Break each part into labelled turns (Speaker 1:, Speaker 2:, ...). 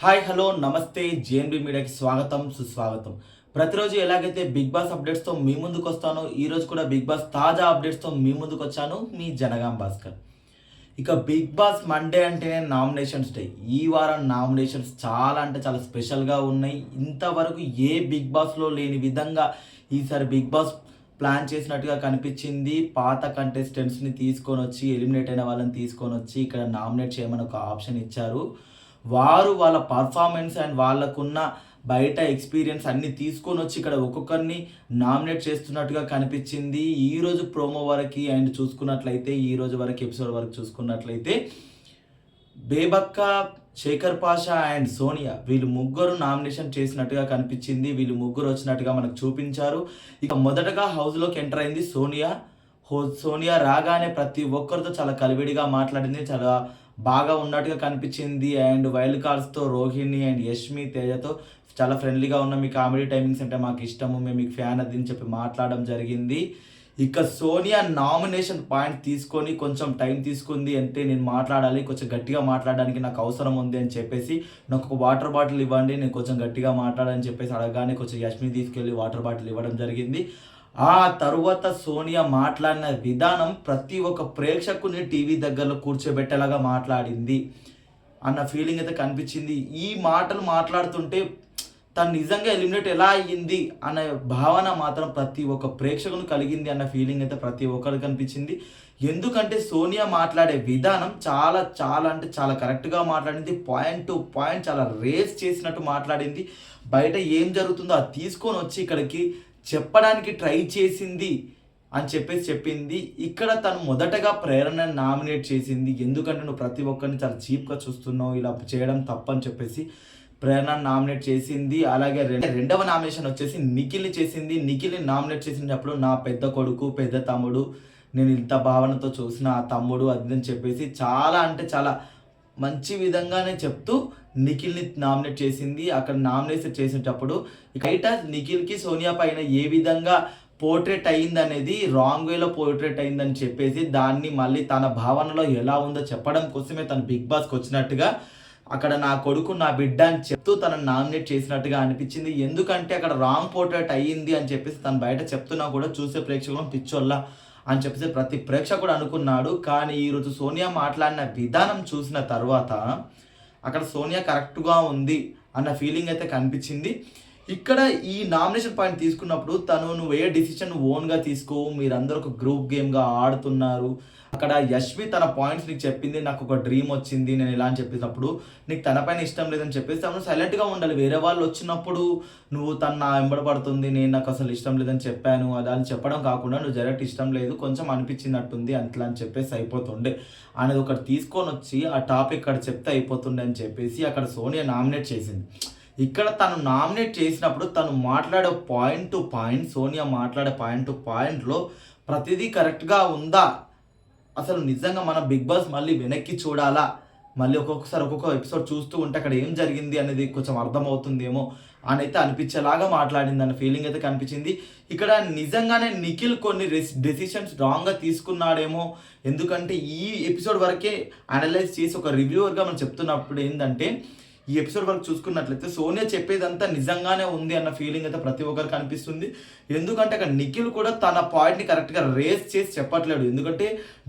Speaker 1: Hi hello నమస్తే JNB మీడియాకి స్వాగతం సుస్వాగతం. ప్రతిరోజు ఎలాగైతే బిగ్ బాస్ అప్డేట్స్తో మీ ముందుకు వస్తానో ఈరోజు కూడా బిగ్ బాస్ తాజా అప్డేట్స్తో మీ ముందుకు వచ్చాను, మీ జనగాం భాస్కర్. ఇక బిగ్ బాస్ మండే అంటేనే నామినేషన్స్ డే. ఈ వారం నామినేషన్స్ చాలా అంటే చాలా స్పెషల్గా ఉన్నాయి. ఇంతవరకు ఏ బిగ్ బాస్లో లేని విధంగా ఈసారి బిగ్ బాస్ ప్లాన్ చేసినట్టుగా కనిపించింది. పాత కంటెస్టెంట్స్ని తీసుకొని వచ్చి, ఎలిమినేట్ అయిన వాళ్ళని తీసుకొని వచ్చి ఇక్కడ నామినేట్ చేయమని ఒక ఆప్షన్ ఇచ్చారు. వారు వాళ్ళ పర్ఫార్మెన్స్ అండ్ వాళ్ళకున్న బయట ఎక్స్పీరియన్స్ అన్నీ తీసుకొని వచ్చి ఇక్కడ ఒక్కొక్కరిని నామినేట్ చేస్తున్నట్టుగా కనిపించింది. ఈరోజు ప్రోమో వరకు అండ్ చూసుకున్నట్లయితే, ఈరోజు వరకు ఎపిసోడ్ వరకు చూసుకున్నట్లయితే బేబక్క, శేఖర్ పాషా అండ్ సోనియా వీళ్ళు ముగ్గురు నామినేషన్ చేసినట్టుగా కనిపించింది. వీళ్ళు ముగ్గురు వచ్చినట్టుగా మనకు చూపించారు. ఇక మొదటగా హౌస్లోకి ఎంటర్ అయింది సోనియా. సోనియా రాగానే ప్రతి ఒక్కరితో చాలా కలివిడిగా మాట్లాడింది, చాలా బాగా ఉన్నట్టుగా కనిపించింది. అండ్ వైల్డ్ కార్డ్స్తో రోహిణి అండ్ యష్మి, తేజతో చాలా ఫ్రెండ్లీగా ఉన్న, మీ కామెడీ టైమింగ్స్ అంటే మాకు ఇష్టము, మేము మీకు ఫ్యాన్ అది అని చెప్పి మాట్లాడడం జరిగింది. ఇక సోనియా నామినేషన్ పాయింట్ తీసుకొని కొంచెం టైం తీసుకుంది. అంటే నేను మాట్లాడాలి, కొంచెం గట్టిగా మాట్లాడడానికి నాకు అవసరం ఉంది అని చెప్పేసి, నాకు ఒక వాటర్ బాటిల్ ఇవ్వండి, నేను కొంచెం గట్టిగా మాట్లాడని చెప్పేసి అడగగానే కొంచెం యష్మి తీసుకెళ్ళి వాటర్ బాటిల్ ఇవ్వడం జరిగింది. ఆ తరువాత సోనియా మాట్లాడిన విధానం ప్రతి ఒక్క ప్రేక్షకుని టీవీ దగ్గరలో కూర్చోబెట్టేలాగా మాట్లాడింది అన్న ఫీలింగ్ అయితే కనిపించింది. ఈ మాటలు మాట్లాడుతుంటే తను నిజంగా ఎలిమినేట్ ఎలా అయ్యింది అనే భావన మాత్రం ప్రతి ఒక్క ప్రేక్షకుని కలిగింది అన్న ఫీలింగ్ అయితే ప్రతి ఒక్కరికి కనిపించింది. ఎందుకంటే సోనియా మాట్లాడే విధానం చాలా చాలా అంటే చాలా కరెక్ట్గా మాట్లాడింది. పాయింట్ టు పాయింట్ చాలా రేస్ చేసినట్టు మాట్లాడింది. బయట ఏం జరుగుతుందో అది తీసుకొని వచ్చి ఇక్కడికి చెప్పడానికి ట్రై చేసింది అని చెప్పేసి చెప్పింది. ఇక్కడ తను మొదటగా ప్రేరణ నామినేట్ చేసింది. ఎందుకంటే నువ్వు ప్రతి ఒక్కరిని చాలా చీప్గా చూస్తున్నావు, ఇలా చేయడం తప్పని చెప్పేసి ప్రేరణ నామినేట్ చేసింది. అలాగే రెండవ నామినేషన్ వచ్చేసి నిఖిల్ని చేసింది. నిఖిల్ని నామినేట్ చేసినప్పుడు నా పెద్ద కొడుకు, పెద్ద తమ్ముడు, నేను ఇంత భావనతో చూసిన ఆ తమ్ముడు అది అని చెప్పేసి చాలా అంటే చాలా మంచి విధంగానే చెప్తూ నిఖిల్ని నామినేట్ చేసింది. అక్కడ నామినేషన్ చేసేటప్పుడు బయట నిఖిల్కి సోనియా పైన ఏ విధంగా పోర్ట్రేట్ అయ్యింది అనేది రాంగ్ వేలో పోర్ట్రేట్ అయిందని చెప్పేసి దాన్ని మళ్ళీ తన భావనలో ఎలా ఉందో చెప్పడం కోసమే తను బిగ్ బాస్కి వచ్చినట్టుగా అక్కడ నా కొడుకు, నా బిడ్డ అని చెప్తూ తనను నామినేట్ చేసినట్టుగా అనిపించింది. ఎందుకంటే అక్కడ రాంగ్ పోర్ట్రేట్ అయ్యింది అని చెప్పేసి తను బయట చెప్తున్నా కూడా చూసే ప్రేక్షకులను పిచ్చోళ్ళ అని చెప్పేసి ప్రతి ప్రేక్షకుడు అనుకున్నాడు. కానీ ఈరోజు సోనియా మాట్లాడిన విధానం చూసిన తర్వాత అక్కడ సోనియా కరెక్ట్గా ఉంది అన్న ఫీలింగ్ అయితే కనిపించింది. ఇక్కడ ఈ నామినేషన్ పాయింట్ తీసుకున్నప్పుడు నువ్వు ఏ డిసిషన్ ఓన్గా తీసుకోవు, మీరందరూ ఒక గ్రూప్ గేమ్గా ఆడుతున్నారు. అక్కడ యష్మి తన పాయింట్స్ నీకు చెప్పింది, నాకు ఒక డ్రీమ్ వచ్చింది, నేను ఇలా అని చెప్పినప్పుడు నీకు తన పైన ఇష్టం లేదని చెప్పేసి తను సైలెంట్గా ఉండాలి. వేరే వాళ్ళు వచ్చినప్పుడు నువ్వు తను నా వెంబడబడుతుంది, నేను నాకు అసలు ఇష్టం లేదని చెప్పాను అది అని చెప్పడం కాకుండా నువ్వు డైరెక్ట్ ఇష్టం లేదు, కొంచెం అనిపించినట్టుంది అట్లా అని చెప్పేసి అయిపోతుండే అనేది ఒకటి తీసుకొని వచ్చి ఆ టాపిక్ ఇక్కడ చెప్తే అయిపోతుండే అని చెప్పేసి అక్కడ సోనియా నామినేట్ చేసింది. ఇక్కడ తను నామినేట్ చేసినప్పుడు తను మాట్లాడే పాయింట్ టు పాయింట్, సోనియా మాట్లాడే పాయింట్ టు పాయింట్లో ప్రతిదీ కరెక్ట్గా ఉందా, అసలు నిజంగా మన బిగ్ బాస్ మళ్ళీ వెనక్కి చూడాలా, మళ్ళీ ఒక్కొక్కసారి ఒక్కొక్క ఎపిసోడ్ చూస్తూ ఉంటే అక్కడ ఏం జరిగింది అనేది కొంచెం అర్థమవుతుందేమో అని అయితే అనిపించేలాగా మాట్లాడింది అన్న ఫీలింగ్ అయితే కనిపించింది. ఇక్కడ నిజంగానే నిఖిల్ కొన్ని డెసిషన్స్ రాంగ్గా తీసుకున్నాడేమో, ఎందుకంటే ఈ ఎపిసోడ్ వరకే అనలైజ్ చేసి ఒక రివ్యూవర్గా మనం చెప్తున్నప్పుడు ఏంటంటే ఈ ఎపిసోడ్ వరకు చూసుకున్నట్లయితే సోనియా చెప్పేదంతా నిజంగానే ఉంది అన్న ఫీలింగ్ అయితే ప్రతి ఒక్కరికి అనిపిస్తుంది. ఎందుకంటే అక్కడ నిఖిల్ కూడా తన పాయింట్ని కరెక్ట్గా రేస్ చేసి చెప్పట్లేడు. ఎందుకంటే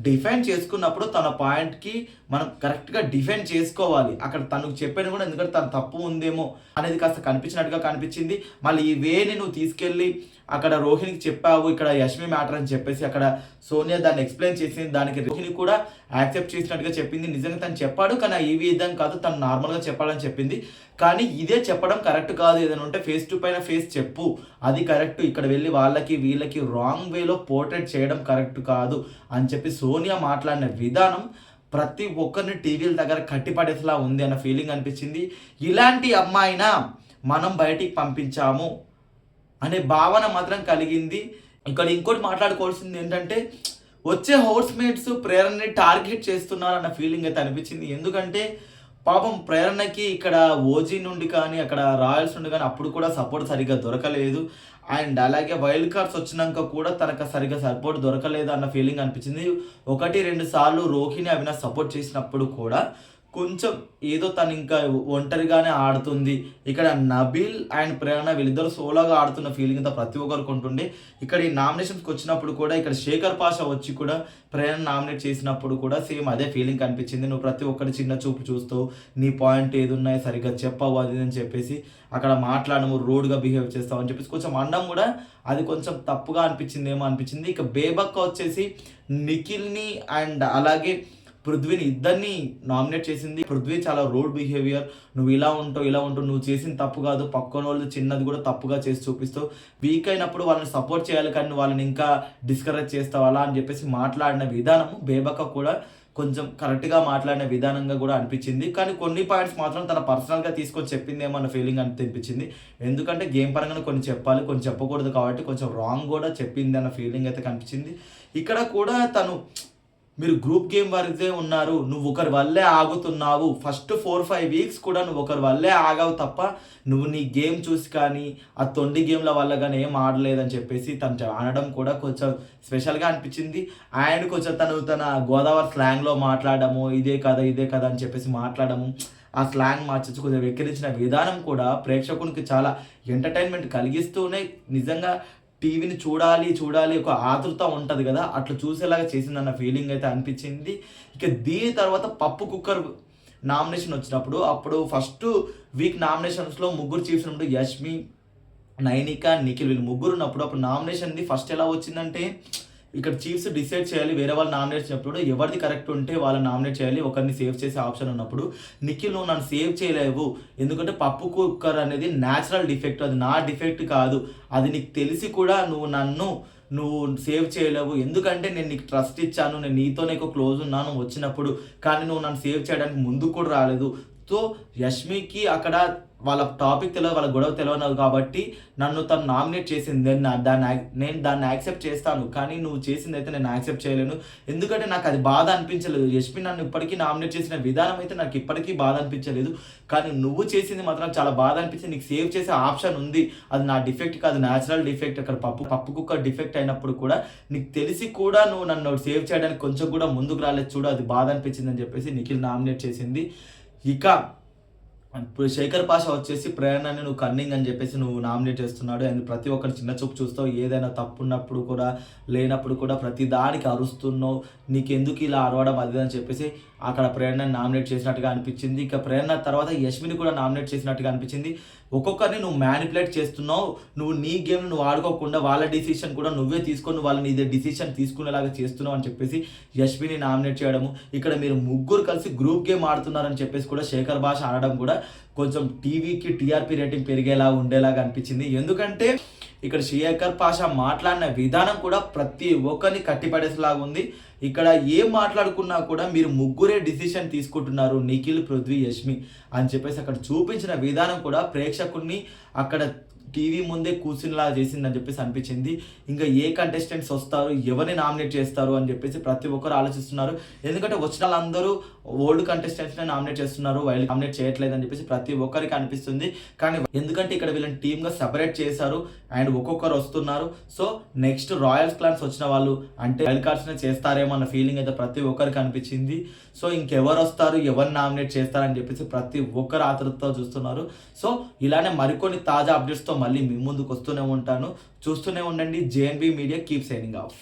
Speaker 1: డిఫెండ్ చేసుకున్నప్పుడు తన పాయింట్కి మనం కరెక్ట్గా డిఫెండ్ చేసుకోవాలి. అక్కడ తనకు చెప్పాను కూడా, ఎందుకంటే తన తప్పు ఉందేమో అనేది కాస్త కనిపించినట్టుగా కనిపించింది. మళ్ళీ ఈ వేని నువ్వు తీసుకెళ్ళి అక్కడ రోహిణికి చెప్పావు, ఇక్కడ యష్మి మ్యాటర్ అని చెప్పేసి అక్కడ సోనియా దాన్ని ఎక్స్ప్లెయిన్ చేసింది. దానికి రోహిణి కూడా యాక్సెప్ట్ చేసినట్టుగా చెప్పింది. నిజంగా తను చెప్పాడు, కానీ ఈ విధంగా కాదు, తను నార్మల్గా చెప్పాలని చెప్పింది. కానీ ఇదే చెప్పడం కరెక్ట్ కాదు, ఏదైనా ఉంటే ఫేస్ టు పైన ఫేస్ చెప్పు, అది కరెక్ట్. ఇక్కడ వెళ్ళి వాళ్ళకి వీళ్ళకి రాంగ్ వేలో పోర్ట్రేట్ చేయడం కరెక్ట్ కాదు అని చెప్పి సోనియా మాట్లాడిన విధానం ప్రతి ఒక్కరిని టీవీల దగ్గర కట్టిపడేలా ఉంది అన్న ఫీలింగ్ అనిపించింది. ఇలాంటి అమ్మాయినా మనం బయటికి పంపించాము అనే భావన మాత్రం కలిగింది. ఇక్కడ ఇంకోటి మాట్లాడుకోవాల్సింది ఏంటంటే వచ్చే హౌస్ మేట్స్ ప్రేరణని టార్గెట్ చేస్తున్నారు అన్న ఫీలింగ్ అయితే అనిపించింది. ఎందుకంటే పాపం ప్రేరణకి ఇక్కడ ఓజీ నుండి కానీ అక్కడ రాయల్స్ నుండి కానీ అప్పుడు కూడా సపోర్ట్ సరిగ్గా దొరకలేదు. అండ్ అలాగే వైల్డ్ కార్డ్స్ వచ్చినాక కూడా తనకు సరిగ్గా సపోర్ట్ దొరకలేదు అన్న ఫీలింగ్ అనిపించింది. 1-2 సార్లు రోహిణి అవినాష్ సపోర్ట్ చేసినప్పుడు కూడా కొంచెం ఏదో తను ఇంకా ఒంటరిగానే ఆడుతుంది. ఇక్కడ నబీల్ అండ్ ప్రేరణ వీళ్ళిద్దరు సోలోగా ఆడుతున్న ఫీలింగ్‌తో ప్రతి ఒక్కరికి ఉంటుండే. ఇక్కడ ఈ నామినేషన్స్‌కి వచ్చినప్పుడు కూడా ఇక్కడ శేఖర్ పాషా వచ్చి కూడా ప్రేరణ నామినేట్ చేసినప్పుడు కూడా సేమ్ అదే ఫీలింగ్ కనిపించింది. నువ్వు ప్రతి ఒక్కటి చిన్న చూపు చూస్తావు. నీ పాయింట్ ఏదున్నాయి సరిగ్గా చెప్పవు అది అని చెప్పేసి అక్కడ మాట్లాడము, రూడ్‌గా బిహేవ్ చేస్తావు అని చెప్పేసి కొంచెం అనడం కూడా అది కొంచెం తప్పుగా అనిపించిందేమో అనిపించింది. ఇక బేబక్క వచ్చేసి నిఖిల్‌ని అండ్ అలాగే పృథ్వీని ఇద్దరిని నామినేట్ చేసింది. పృథ్వీ చాలా రూడ్ బిహేవియర్, నువ్వు ఇలా ఉంటావు, నువ్వు చేసిన తప్పు కాదు, పక్కన వాళ్ళు చిన్నది కూడా తప్పుగా చేసి చూపిస్తావు, వీక్ అయినప్పుడు వాళ్ళని సపోర్ట్ చేయాలి కానీ వాళ్ళని ఇంకా డిస్కరేజ్ చేస్తావు అలా అని చెప్పేసి మాట్లాడిన విధానము బేబక్క కూడా కొంచెం కరెక్ట్గా మాట్లాడిన విధానంగా కూడా అనిపించింది. కానీ కొన్ని పాయింట్స్ మాత్రం తన పర్సనల్గా తీసుకొని చెప్పిందేమో అన్న ఫీలింగ్ అనిపించింది. ఎందుకంటే గేమ్ పరంగానే కొన్ని చెప్పాలి, కొన్ని చెప్పకూడదు కాబట్టి కొంచెం రాంగ్ కూడా చెప్పింది అన్న ఫీలింగ్ అయితే కనిపించింది. ఇక్కడ కూడా తను మీరు గ్రూప్ గేమ్ వరకే ఉన్నారు, నువ్వు ఒకరి వల్లే ఆగుతున్నావు, ఫస్ట్ 4-5 వీక్స్ కూడా నువ్వు ఒకరి వల్లే ఆగావు తప్ప నువ్వు నీ గేమ్ చూసి కానీ ఆ తొండి గేమ్ల వల్ల కానీ ఏం ఆడలేదని చెప్పేసి తను అనడం కూడా కొంచెం స్పెషల్గా అనిపించింది. అండ్ కొంచెం తన గోదావరి స్లాంగ్లో మాట్లాడము, ఇదే కదా అని చెప్పేసి మాట్లాడము, ఆ స్లాంగ్ మార్చచ్చు కొంచెం వెక్కిరించిన విధానం కూడా ప్రేక్షకునికి చాలా ఎంటర్టైన్మెంట్ కలిగిస్తూనే నిజంగా టీవీని చూడాలి ఒక ఆతృత ఉంటుంది కదా, అట్లా చూసేలాగా చేసిందన్న ఫీలింగ్ అయితే అనిపించింది. ఇక దీని తర్వాత పప్పు కుక్కర్ నామినేషన్ వచ్చినప్పుడు అప్పుడు ఫస్ట్ వీక్ నామినేషన్స్లో ముగ్గురు చీఫ్స్ ఉన్నప్పుడు యష్మి, నైనిక, నిఖిల్ వీళ్ళు ముగ్గురు ఉన్నప్పుడు అప్పుడు నామినేషన్ది ఫస్ట్ ఎలా వచ్చిందంటే ఇక్కడ చీఫ్స్ డిసైడ్ చేయాలి, వేరే వాళ్ళు నామినేట్ చేసినప్పుడు ఎవరిది కరెక్ట్ ఉంటే వాళ్ళని నామినేట్ చేయాలి, ఒకరిని సేవ్ చేసే ఆప్షన్ ఉన్నప్పుడు నిఖిల్ నువ్వు నన్ను సేవ్ చేయలేవు, ఎందుకంటే పప్పు కుక్కర్ అనేది న్యాచురల్ డిఫెక్ట్, అది నా డిఫెక్ట్ కాదు, అది నీకు తెలిసి కూడా నువ్వు సేవ్ చేయలేవు, ఎందుకంటే నేను నీకు ట్రస్ట్ ఇచ్చాను, నేను నీతోనే ఎక్కువ క్లోజ్ ఉన్నాను వచ్చినప్పుడు, కానీ నువ్వు నన్ను సేవ్ చేయడానికి ముందుకు కూడా రాలేదు. సో యష్మికి అక్కడ వాళ్ళ టాపిక్ తెలియదు, వాళ్ళ గొడవ తెలియదు కాబట్టి నన్ను తను నామినేట్ చేసింది, నేను దాన్ని యాక్సెప్ట్ చేస్తాను, కానీ నువ్వు చేసింది అయితే నేను యాక్సెప్ట్ చేయలేను, ఎందుకంటే నాకు అది బాధ అనిపించలేదు. యష్మి నన్ను ఇప్పటికీ నామినేట్ చేసిన విధానం అయితే నాకు ఇప్పటికీ బాధ అనిపించలేదు, కానీ నువ్వు చేసింది మాత్రం చాలా బాధ అనిపించింది. నీకు సేవ్ చేసే ఆప్షన్ ఉంది, అది నా డిఫెక్ట్ కాదు, న్యాచురల్ డిఫెక్ట్. అక్కడ పప్పు కుక్క డిఫెక్ట్ అయినప్పుడు కూడా నీకు తెలిసి కూడా నువ్వు నన్ను సేవ్ చేయడానికి కొంచెం కూడా ముందుకు రాలేదు చూడు, అది బాధ అనిపించింది అని చెప్పేసి నిఖిల్ నామినేట్ చేసింది. ఇక ఇప్పుడు శేఖర్ పాషా వచ్చేసి ప్రేరణని నువ్వు కన్నింగ్ అని చెప్పేసి నువ్వు నామినేట్ చేస్తున్నాడు. అండ్ ప్రతి ఒక్కరు చిన్న చూపు చూస్తావు, ఏదైనా తప్పు ఉన్నప్పుడు కూడా లేనప్పుడు కూడా ప్రతి దానికి అరుస్తున్నావు, నీకెందుకు ఇలా అరవడం అది అని చెప్పేసి అక్కడ ప్రేరణని నామినేట్ చేసినట్టుగా అనిపించింది. ఇక ప్రేరణ తర్వాత యష్మిని కూడా నామినేట్ చేసినట్టుగా అనిపించింది. ఒక్కొక్కరిని నువ్వు మ్యానిపులేట్ చేస్తున్నావు, నువ్వు నీ గేమ్ని నువ్వు ఆడుకోకుండా వాళ్ళ డిసిషన్ కూడా నువ్వే తీసుకొని వాళ్ళని ఇదే డిసిషన్ తీసుకునేలాగా చేస్తున్నావు అని చెప్పేసి యష్మిని నామినేట్ చేయడము. ఇక్కడ మీరు ముగ్గురు కలిసి గ్రూప్ గేమ్ ఆడుతున్నారని చెప్పేసి కూడా శేఖర్ భాష అనడం కూడా కొంచెం టీవీకి టీఆర్పీ రేటింగ్ పెరిగేలా ఉండేలాగా అనిపించింది. ఎందుకంటే ఇక్కడ శేఖర్ పాషా మాట్లాడిన విధానం కూడా ప్రతి ఒక్కరిని కట్టిపడేసేలాగా ఉంది. ఇక్కడ ఏం మాట్లాడుకున్నా కూడా మీరు ముగ్గురే డిసిషన్ తీసుకుంటున్నారు, నిఖిల్, పృథ్వీ, యష్మి అని చెప్పేసి అక్కడ చూపించిన విధానం కూడా ప్రేక్షకుడిని అక్కడ టీవీ ముందే కూర్చునిలా చేసిందని చెప్పేసి అనిపించింది. ఇంకా ఏ కంటెస్టెంట్స్ వస్తారు, ఎవరిని నామినేట్ చేస్తారు అని చెప్పేసి ప్రతి ఒక్కరు ఆలోచిస్తున్నారు. ఎందుకంటే వచ్చిన వాళ్ళందరూ ఓల్డ్ కంటెస్టెంట్స్ని నామినేట్ చేస్తున్నారు, వాళ్ళు నామినేట్ చేయట్లేదు అని చెప్పేసి ప్రతి ఒక్కరికి అనిపిస్తుంది. కానీ ఎందుకంటే ఇక్కడ వీళ్ళని టీమ్గా సెపరేట్ చేశారు అండ్ ఒక్కొక్కరు వస్తున్నారు. సో నెక్స్ట్ రాయల్స్ క్లాన్స్ వచ్చిన వాళ్ళు అంటే వైల్డ్ కార్డ్స్ని చేస్తారేమో అన్న ఫీలింగ్ అయితే ప్రతి ఒక్కరికి అనిపించింది. సో ఇంకెవరు వస్తారు, ఎవరిని నామినేట్ చేస్తారని చెప్పేసి ప్రతి ఒక్కరు ఆతృతతో చూస్తున్నారు. సో ఇలానే మరికొన్ని తాజా అప్డేట్స్తో మళ్ళీ మీ ముందుకు వస్తూనే ఉంటాను. చూస్తూనే ఉండండి. JNB media. Keep signing off.